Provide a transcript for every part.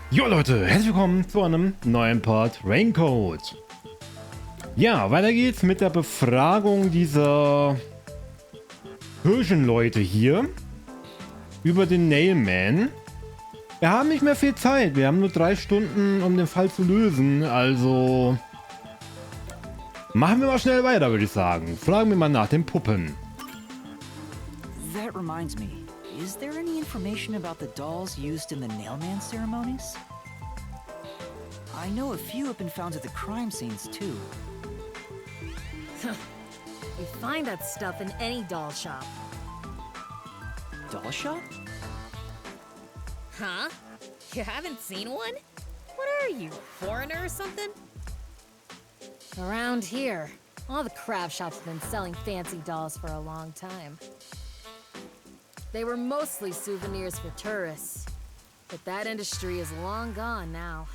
Jo Leute, herzlich willkommen zu einem neuen Part Raincoat. Ja, weiter geht's mit der Befragung dieser Kirchenleute hier über den Nailman. Wir haben nicht mehr viel Zeit, wir haben nur 3 Stunden, um den Fall zu lösen, also machen wir mal schnell weiter, würde ich sagen. Fragen wir mal nach den Puppen. That reminds me, is there any information about the dolls used in the nailman ceremonies? I know a few have been found at the crime scenes too. You find that stuff in any doll shop. Doll shop? Huh? You haven't seen one? What are you, foreigner or something? Around here, all the craft shops have been selling fancy dolls for a long time. They were mostly souvenirs for tourists, but that industry is long gone now.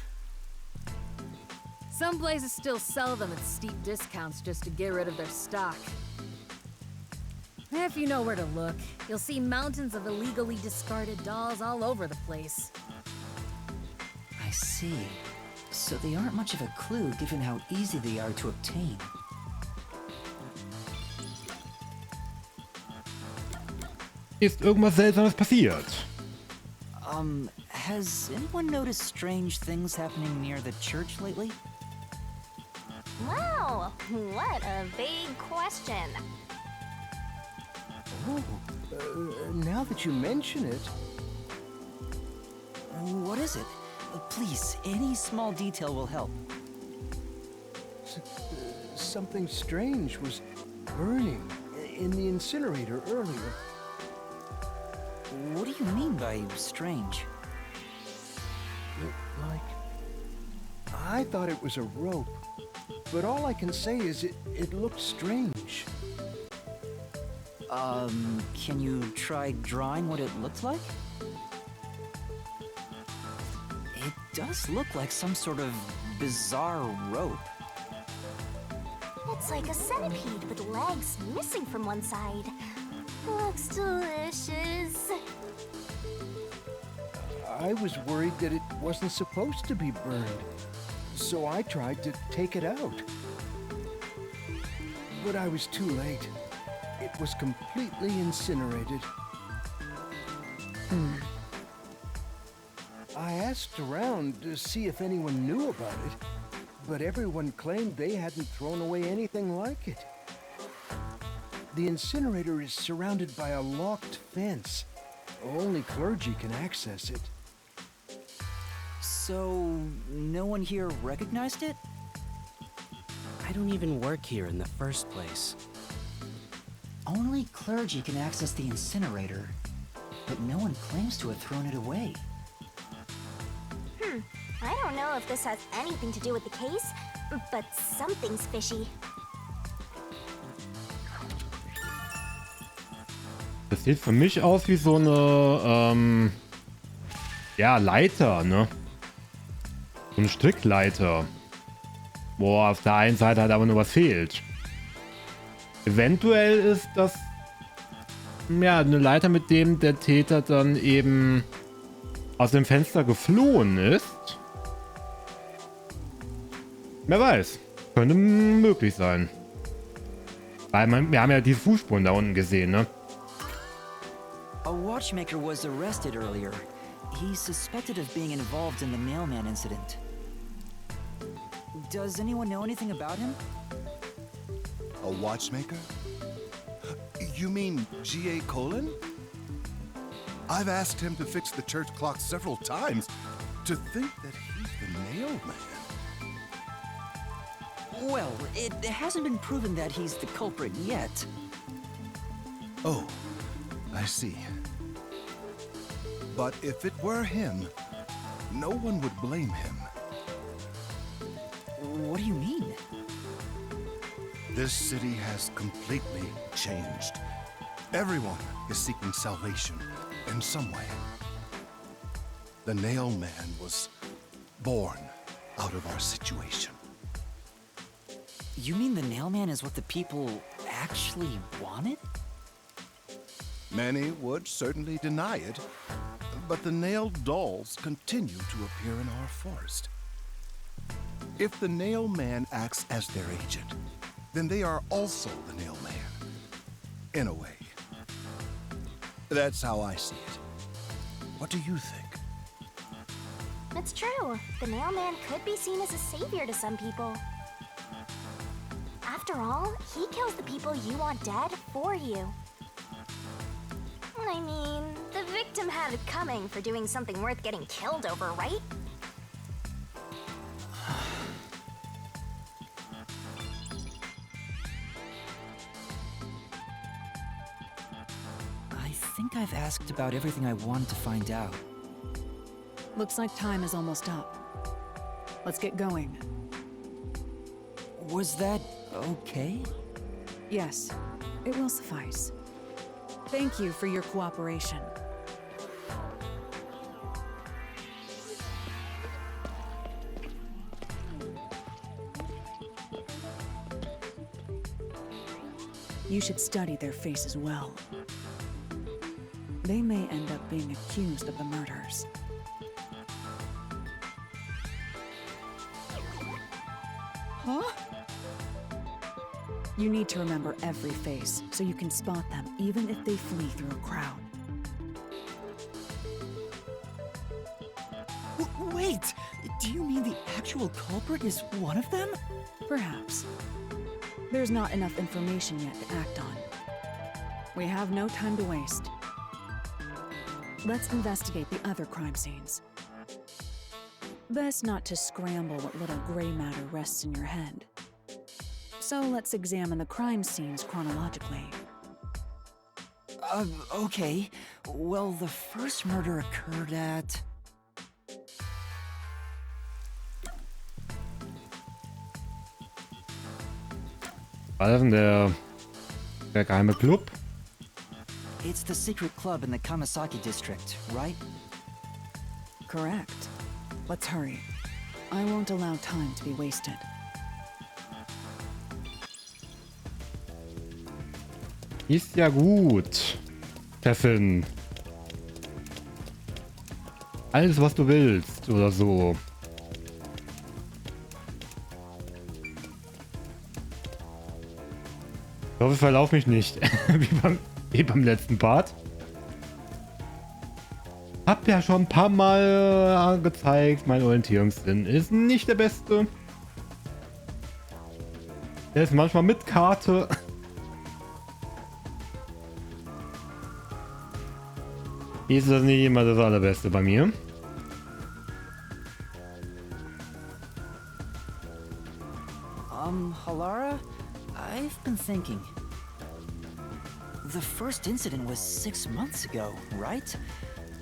Some places still sell them at steep discounts just to get rid of their stock. If you know where to look, you'll see mountains of illegally discarded dolls all over the place. I see. So they aren't much of a clue given how easy they are to obtain. Ist irgendwas Seltsames passiert? Has anyone noticed strange things happening near the church lately? Wow, what a big question. Oh, now that you mention it... What is it? Please, any small detail will help. Something strange was burning in the incinerator earlier. What do you mean by strange? Like... I thought it was a rope, but all I can say is it looked strange. Can you try drawing what it looked like? It does look like some sort of bizarre rope. It's like a centipede with legs missing from one side. Looks delicious. I was worried that it wasn't supposed to be burned, so I tried to take it out. But I was too late. It was completely incinerated. I asked around to see if anyone knew about it, but everyone claimed they hadn't thrown away anything like it. The incinerator is surrounded by a locked fence. Only clergy can access it. So, no one here recognized it? I don't even work here in the first place. Only clergy can access the incinerator, but no one claims to have thrown it away. I don't know if this has anything to do with the case, but something's fishy. Das sieht für mich aus wie so eine, ja, Leiter, ne? So eine Strickleiter. Boah, auf der einen Seite halt aber nur was fehlt. Eventuell ist das, ja, eine Leiter, mit dem der Täter dann eben aus dem Fenster geflohen ist. Wer weiß. Könnte möglich sein. Weil wir haben ja die Fußspuren da unten gesehen, ne? A watchmaker was arrested earlier. He's suspected of being involved in the mailman incident. Does anyone know anything about him? A watchmaker? You mean G.A. Colin? I've asked him to fix the church clock several times. To think that he's the nailman. Well, it hasn't been proven that he's the culprit yet. Oh, I see. But if it were him, no one would blame him. What do you mean? This city has completely changed. Everyone is seeking salvation in some way. The nailman was born out of our situation. You mean the nailman is what the people actually wanted? Many would certainly deny it, but the nailed dolls continue to appear in our forest. If the nail man acts as their agent, then they are also the nail man. In a way. That's how I see it. What do you think? It's true. The nail man could be seen as a savior to some people. After all, he kills the people you want dead for you. I mean, the victim had it coming for doing something worth getting killed over, right? I think I've asked about everything I wanted to find out. Looks like time is almost up. Let's get going. Was that okay? Yes, it will suffice. Thank you for your cooperation. You should study their faces well. They may end up being accused of the murders. Huh? You need to remember every face, so you can spot them even if they flee through a crowd. Wait! Do you mean the actual culprit is one of them? Perhaps. There's not enough information yet to act on. We have no time to waste. Let's investigate the other crime scenes. Best not to scramble what little gray matter rests in your head. So let's examine the crime scenes chronologically. Okay. Well, the first murder occurred at... Was ist denn der Geheime Klub? It's the secret club in the Kamasaki district, right? Correct. Let's hurry. I won't allow time to be wasted. Ist ja gut, Chefin. Alles, was du willst, oder so. Ich hoffe, ich verlaufe mich nicht. wie beim letzten Part. Hab ja schon ein paar Mal gezeigt, mein Orientierungssinn ist nicht der beste. Der ist manchmal mit Karte. Ist das nicht immer das Allerbeste bei mir. Halara, I've been thinking. The first incident was 6 months ago, right?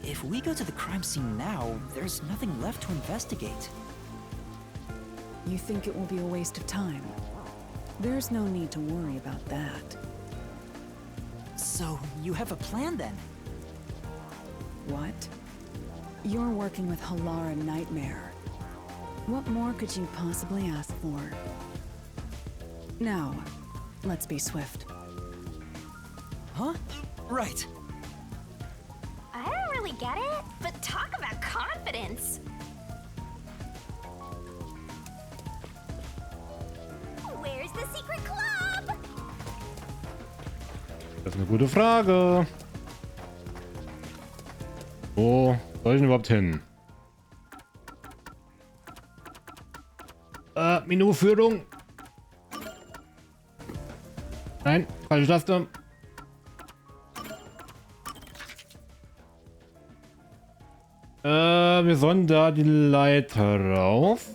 If we go to the crime scene now, there's nothing left to investigate. You think it will be a waste of time? There's no need to worry about that. So, you have a plan then? What? You're working with Halara Nightmare. What more could you possibly ask for? Now, let's be swift. Huh? Right. I don't really get it, but talk about confidence. Where's the secret club? Das ist eine gute Frage. Wo soll ich denn überhaupt hin? Menüführung. Nein, falsche Taste. Wir sollen da die Leiter rauf.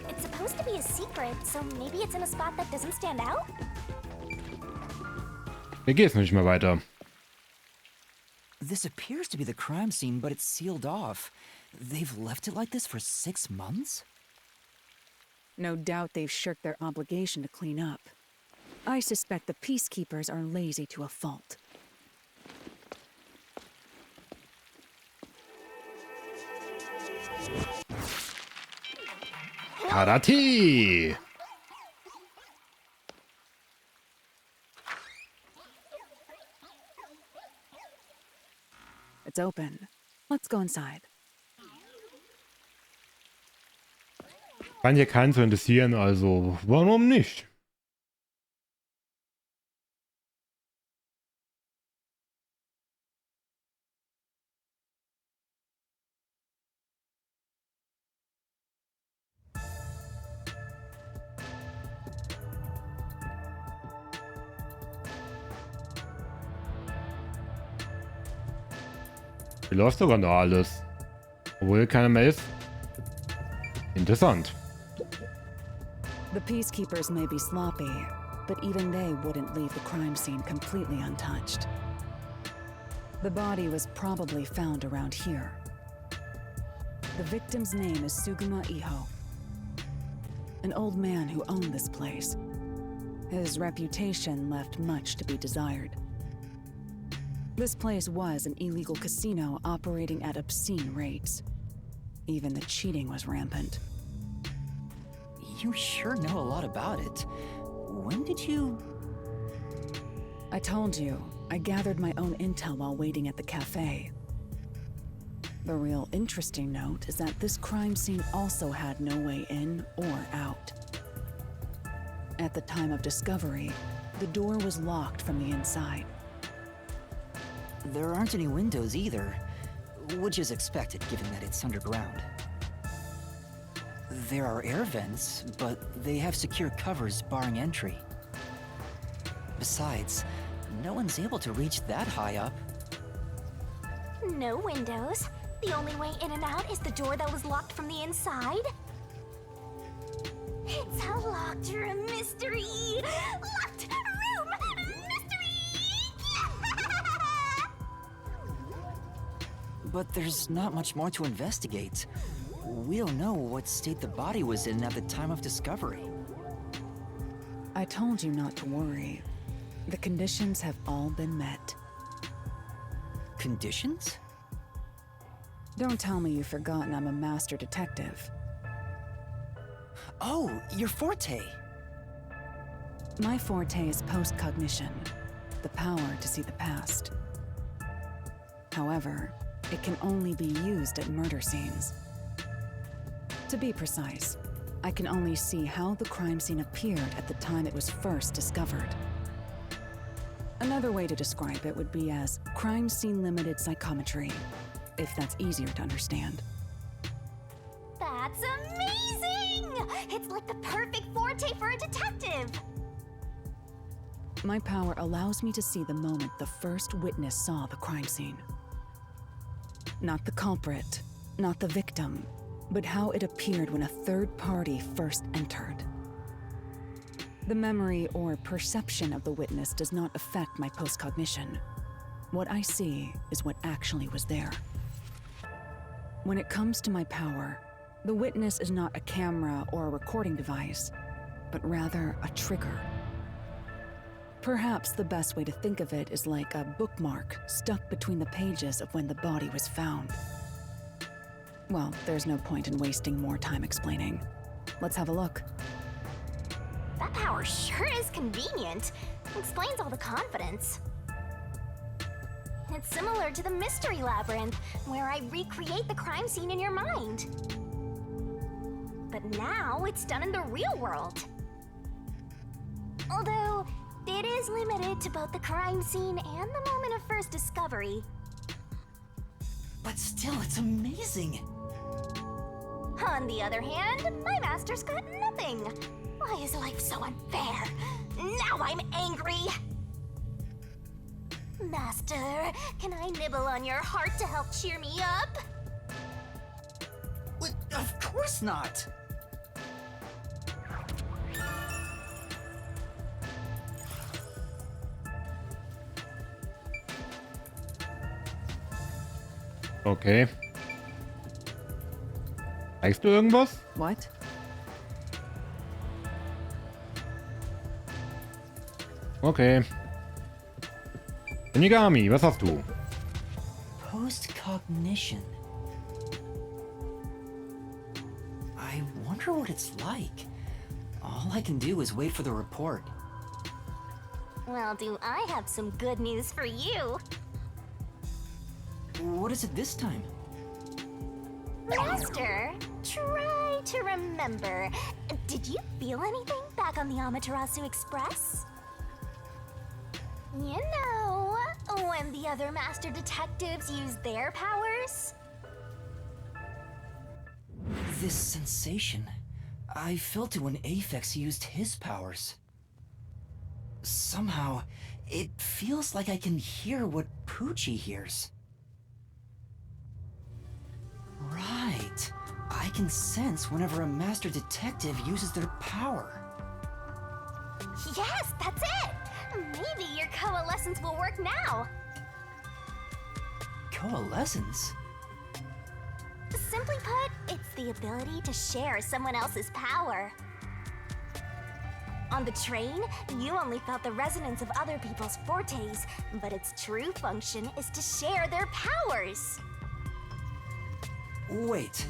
It's supposed to be a secret, so maybe it's in a spot that doesn't stand out? Hier geht's nicht mehr weiter. This appears to be the crime scene, but it's sealed off. They've left it like this for 6 months? No doubt they've shirked their obligation to clean up. I suspect the peacekeepers are lazy to a fault. Karate! It's open. Let's go inside. Kann hier keinen zu interessieren, also warum nicht? Hier läuft sogar noch alles. Obwohl hier keiner mehr ist. Interessant. The peacekeepers may be sloppy, but even they wouldn't leave the crime scene completely untouched. The body was probably found around here. The victim's name is Sugima Iho, an old man who owned this place. His reputation left much to be desired. This place was an illegal casino operating at obscene rates. Even the cheating was rampant. You sure know a lot about it. When did you... I told you, I gathered my own intel while waiting at the cafe. The real interesting note is that this crime scene also had no way in or out. At the time of discovery, the door was locked from the inside. There aren't any windows either, which is expected given that it's underground. There are air vents, but they have secure covers barring entry. Besides, no one's able to reach that high up. No windows. The only way in and out is the door that was locked from the inside. It's a locked room mystery! Locked room mystery! But there's not much more to investigate. We don't know what state the body was in at the time of discovery. I told you not to worry. The conditions have all been met. Conditions? Don't tell me you've forgotten I'm a master detective. Oh, your forte! My forte is post-cognition, the power to see the past. However, it can only be used at murder scenes. To be precise, I can only see how the crime scene appeared at the time it was first discovered. Another way to describe it would be as crime scene limited psychometry, if that's easier to understand. That's amazing! It's like the perfect forte for a detective! My power allows me to see the moment the first witness saw the crime scene. Not the culprit, not the victim, but how it appeared when a third party first entered. The memory or perception of the witness does not affect my post-cognition. What I see is what actually was there. When it comes to my power, the witness is not a camera or a recording device, but rather a trigger. Perhaps the best way to think of it is like a bookmark stuck between the pages of when the body was found. Well, there's no point in wasting more time explaining. Let's have a look. That power sure is convenient. Explains all the confidence. It's similar to the mystery labyrinth, where I recreate the crime scene in your mind. But now it's done in the real world. Although, it is limited to both the crime scene and the moment of first discovery. But still, it's amazing! On the other hand, my master's got nothing. Why is life so unfair? Now I'm angry! Master, can I nibble on your heart to help cheer me up? What? Of course not! Okay. Zeigst du irgendwas? What? Okay. Onigami, was hast du? Post-cognition. I wonder what it's like. All I can do is wait for the report. Well, do I have some good news for you? What is it this time? Master, try to remember. Did you feel anything back on the Amaterasu Express? You know, when the other master detectives used their powers? This sensation. I felt it when Aphex used his powers. Somehow, it feels like I can hear what Poochie hears. Right. I can sense whenever a master detective uses their power. Yes, that's it! Maybe your coalescence will work now. Coalescence? Simply put, it's the ability to share someone else's power. On the train, you only felt the resonance of other people's fortes, but its true function is to share their powers. Wait,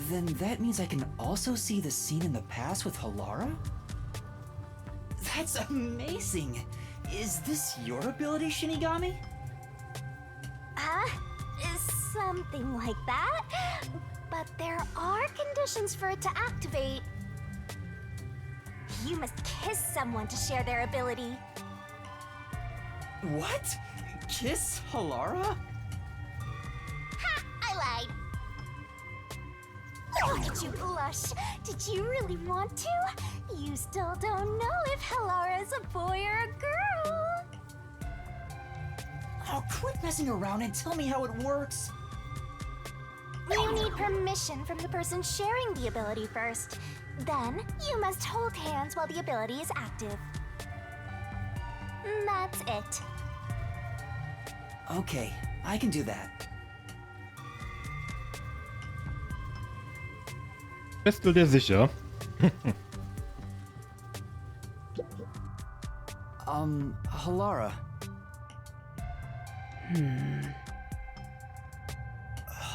then that means I can also see the scene in the past with Halara? That's amazing! Is this your ability, Shinigami? Something like that. But there are conditions for it to activate. You must kiss someone to share their ability. What? Kiss Halara? Ha! I lied. Look at you blush. Did you really want to? You still don't know if Halara is a boy or a girl. Oh, quit messing around and tell me how it works. You need permission from the person sharing the ability first. Then, you must hold hands while the ability is active. That's it. Okay, I can do that. Bist du dir sicher? Halara.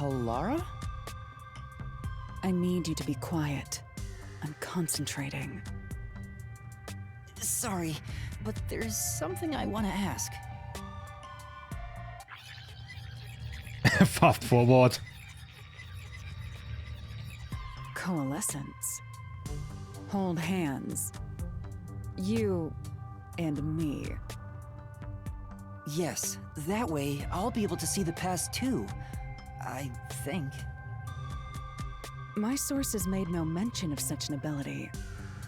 Halara? I need you to be quiet. I'm concentrating. Sorry, but there's something I want to ask. Fast forward. Coalescence. Hold hands. You and me. Yes, that way I'll be able to see the past too. I think. My sources made no mention of such an ability.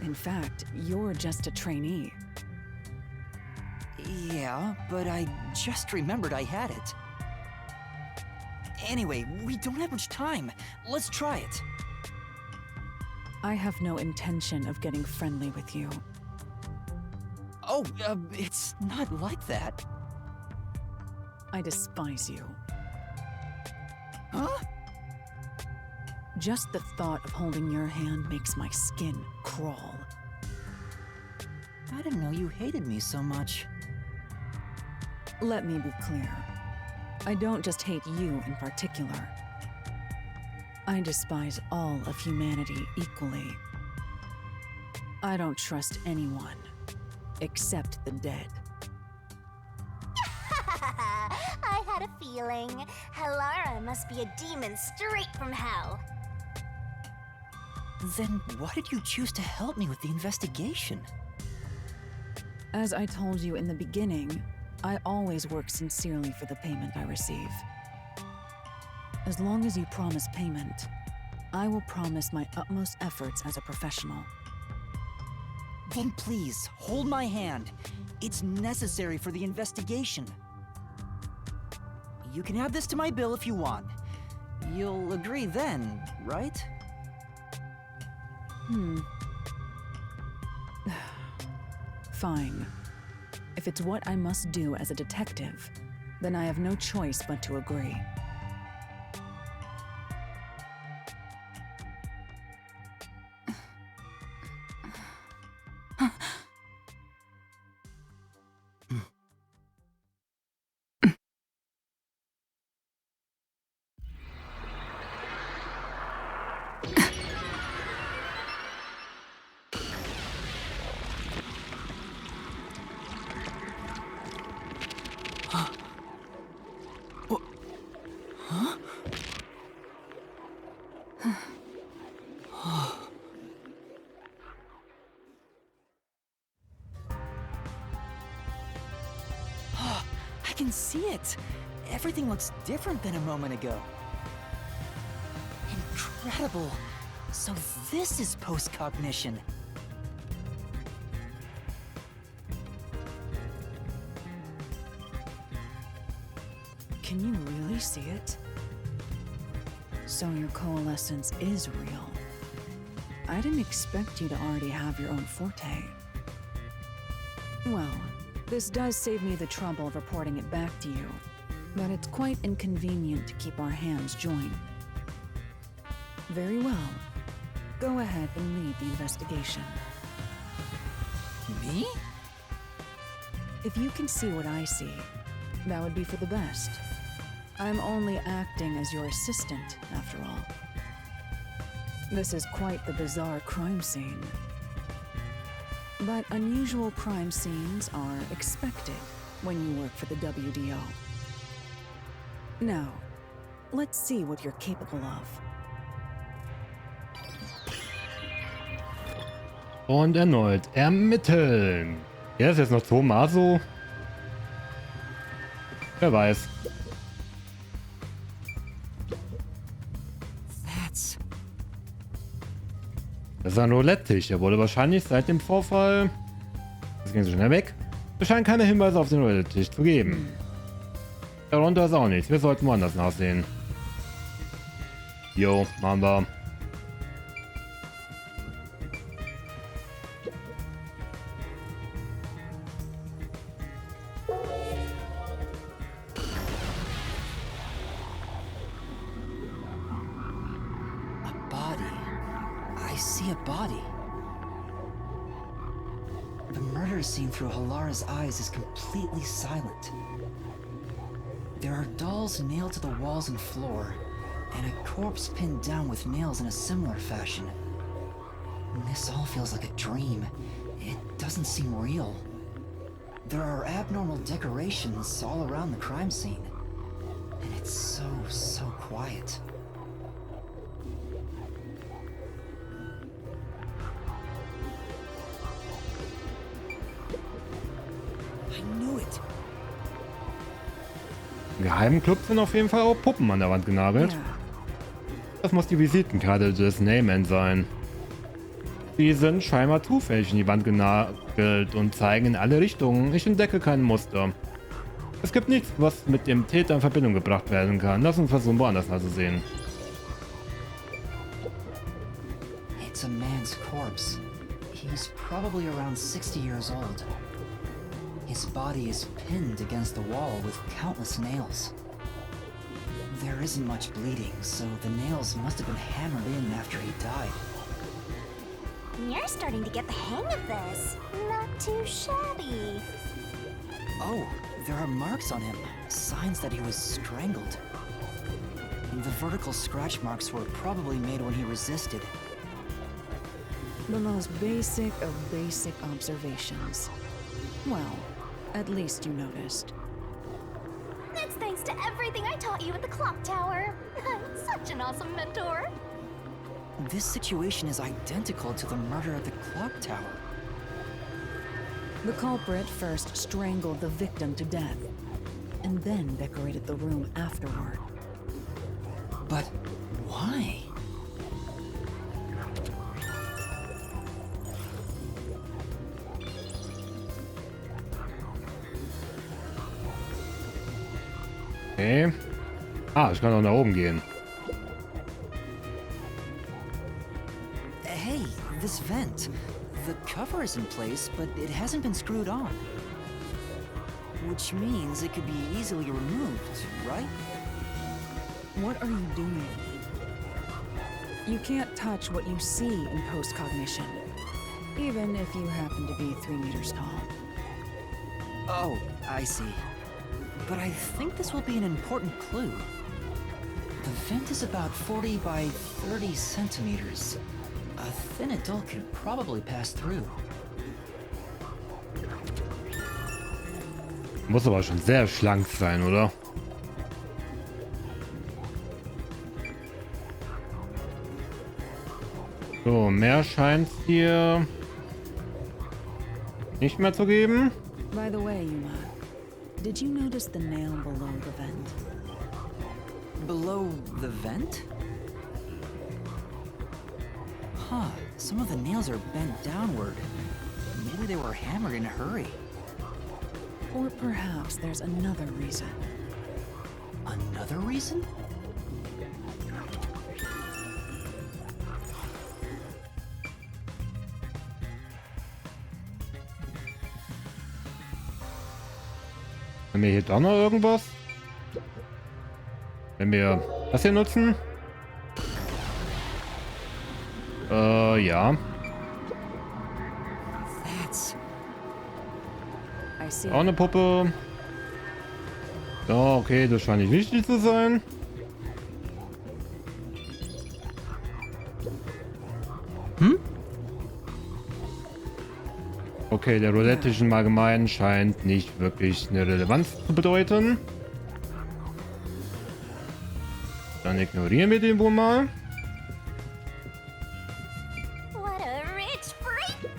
In fact, you're just a trainee. Yeah, but I just remembered I had it. Anyway, we don't have much time. Let's try it. I have no intention of getting friendly with you. Oh, it's not like that. I despise you. Huh? Just the thought of holding your hand makes my skin crawl. I didn't know you hated me so much. Let me be clear. I don't just hate you in particular. I despise all of humanity equally. I don't trust anyone, except the dead. I had a feeling. Halara must be a demon straight from hell. Then why did you choose to help me with the investigation? As I told you in the beginning, I always work sincerely for the payment I receive. As long as you promise payment, I will promise my utmost efforts as a professional. Then please, hold my hand. It's necessary for the investigation. You can add this to my bill if you want. You'll agree then, right? Fine. If it's what I must do as a detective, then I have no choice but to agree. I can see it. Everything looks different than a moment ago. Incredible. So this is post-cognition. Can you really see it? So your coalescence is real. I didn't expect you to already have your own forte. Well, this does save me the trouble of reporting it back to you, but it's quite inconvenient to keep our hands joined. Very well. Go ahead and lead the investigation. Me? If you can see what I see, that would be for the best. I'm only acting as your assistant, after all. This is quite the bizarre crime scene. But unusual crime scenes are expected when you work for the WDO. Now, let's see what you're capable of. Und erneut ermitteln. Ja, ist jetzt noch zweimal so. Wer weiß. Das ist ein Roulette-Tisch. Er wurde wahrscheinlich seit dem Vorfall... Das ging so schnell weg. Es scheint keine Hinweise auf den Roulette-Tisch zu geben. Darunter ist auch nichts. Wir sollten woanders nachsehen. Jo, machen wir. Scene through Halaras' eyes is completely silent. There are dolls nailed to the walls and floor, and a corpse pinned down with nails in a similar fashion. This all feels like a dream. It doesn't seem real. There are abnormal decorations all around the crime scene, and it's so quiet. Im Geheimen Klub sind auf jeden Fall auch Puppen an der Wand genagelt. Ja. Das muss die Visitenkarte des Neyman sein. Die sind scheinbar zufällig in die Wand genagelt und zeigen in alle Richtungen. Ich entdecke kein Muster. Es gibt nichts, was mit dem Täter in Verbindung gebracht werden kann. Lass uns versuchen, woanders nachzusehen. It's a man's corpse. He's probably around 60 years old. His body is pinned against the wall with countless nails. There isn't much bleeding, so the nails must have been hammered in after he died. You're starting to get the hang of this. Not too shabby. Oh, there are marks on him, signs that he was strangled. The vertical scratch marks were probably made when he resisted. The most basic of basic observations. Well, at least you noticed. That's thanks to everything I taught you at the clock tower. I'm such an awesome mentor. This situation is identical to the murder at the clock tower. The culprit first strangled the victim to death, and then decorated the room afterward. But why? Okay. Ah, ich kann auch nach oben gehen. Hey, this vent. The cover is in place, but it hasn't been screwed on. Which means it could be easily removed, right? What are you doing? You can't touch what you see in post-cognition, even if you happen to be 3 meters tall. Oh, I see. But I think this will be an important clue. The vent is about 40 by 30 centimeters. A thin adult could probably pass through. Muss aber schon sehr schlank sein, oder? So, mehr scheint hier nicht mehr zu geben. By the way, Yuma, Did you notice the nail below the vent? Below the vent? Huh, some of the nails are bent downward. Maybe they were hammered in a hurry. Or perhaps there's another reason. Another reason? Haben wir hier doch noch irgendwas? Wenn wir das hier nutzen? Ja. Auch eine Puppe. Ja, okay, das scheint nicht wichtig zu sein. Okay, der Roulette-Tisch im Allgemeinen scheint nicht wirklich eine Relevanz zu bedeuten. Dann ignorieren wir den wohl mal. What a rich freak!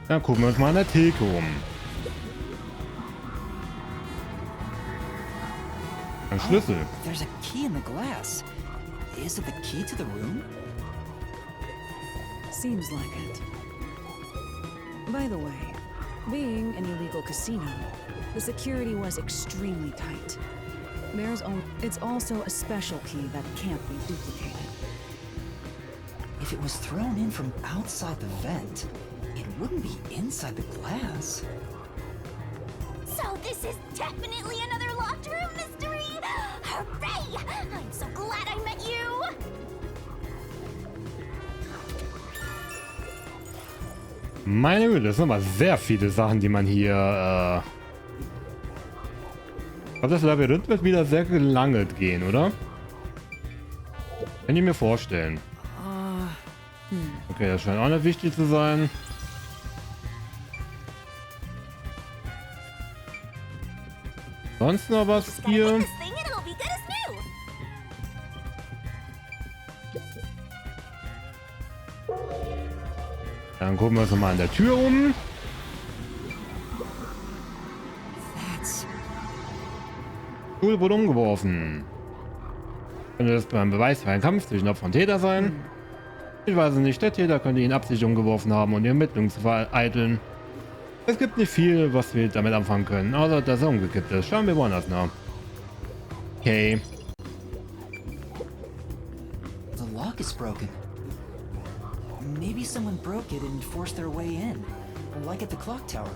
Dann gucken wir uns mal an der Theke um. Ein Schlüssel. There's a key in the glass. Is it the key to the room? Seems like it. By the way, being an illegal casino, the security was extremely tight. It's also a special key that can't be duplicated. If it was thrown in from outside the vent, it wouldn't be inside the glass. So this is definitely another locked room mystery! Hooray! I'm so glad I met you! Meine Güte, das sind aber sehr viele Sachen, die man hier... Ich glaube, das Labyrinth wird wieder sehr lange gehen, oder? Kann ich mir vorstellen. Okay, das scheint auch nicht wichtig zu sein. Sonst noch was hier? Dann gucken wir uns mal an der Tür um. Stuhl wurde umgeworfen. Könnte das beim beweisfreien Kampf zwischen Opfer und Täter sein? Ich weiß es nicht. Der Täter könnte ihn absichtlich umgeworfen haben, um die Ermittlungen zu vereiteln. Es gibt nicht viel, was wir damit anfangen können, außer dass er umgekippt ist. Schauen wir woanders nach. Okay. The lock is broken. Maybe someone broke it and forced their way in, like at the clock tower.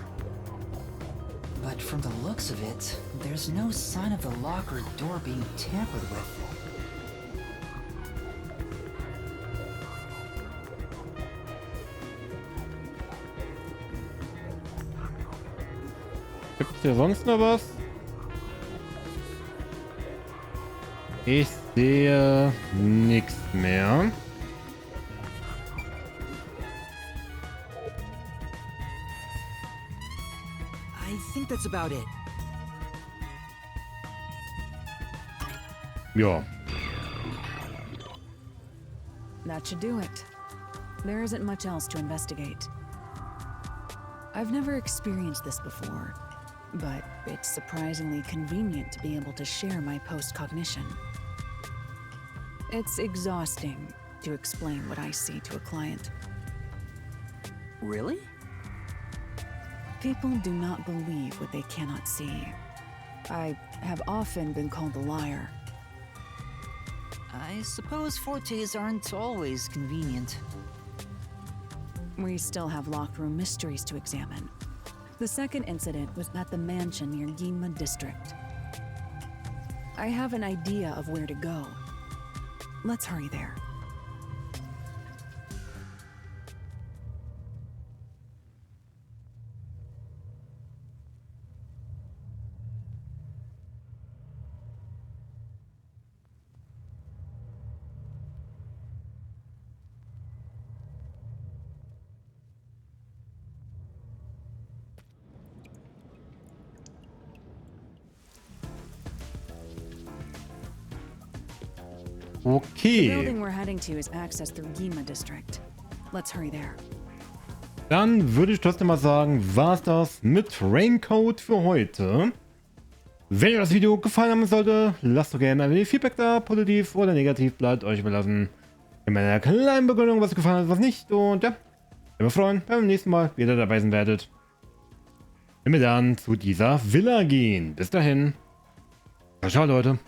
But from the looks of it, there's no sign of the lock or door being tampered with. Gibt es hier sonst noch was? Ich sehe nichts mehr. I think that's about it. Ja. That should do it. There isn't much else to investigate. I've never experienced this before, but it's surprisingly convenient to be able to share my post-cognition. It's exhausting to explain what I see to a client. Really? People do not believe what they cannot see. I have often been called a liar. I suppose fortes aren't always convenient. We still have locked room mysteries to examine. The second incident was at the mansion near Geheime District. I have an idea of where to go. Let's hurry there. The Okay. building we're heading to is accessed through Geheime District. Let's hurry there. Dann würde ich trotzdem mal sagen, war's das mit Raincoat für heute. Wenn euch das Video gefallen haben sollte, lasst doch gerne ein wenig Feedback da, positiv oder negativ, bleibt euch überlassen. In meiner kleinen Begründung, was gefallen hat, was nicht. Und ja, wir freuen, wenn ihr beim nächsten Mal wieder dabei sein werdet. Wenn wir dann zu dieser Villa gehen. Bis dahin. Ciao, ciao, Leute.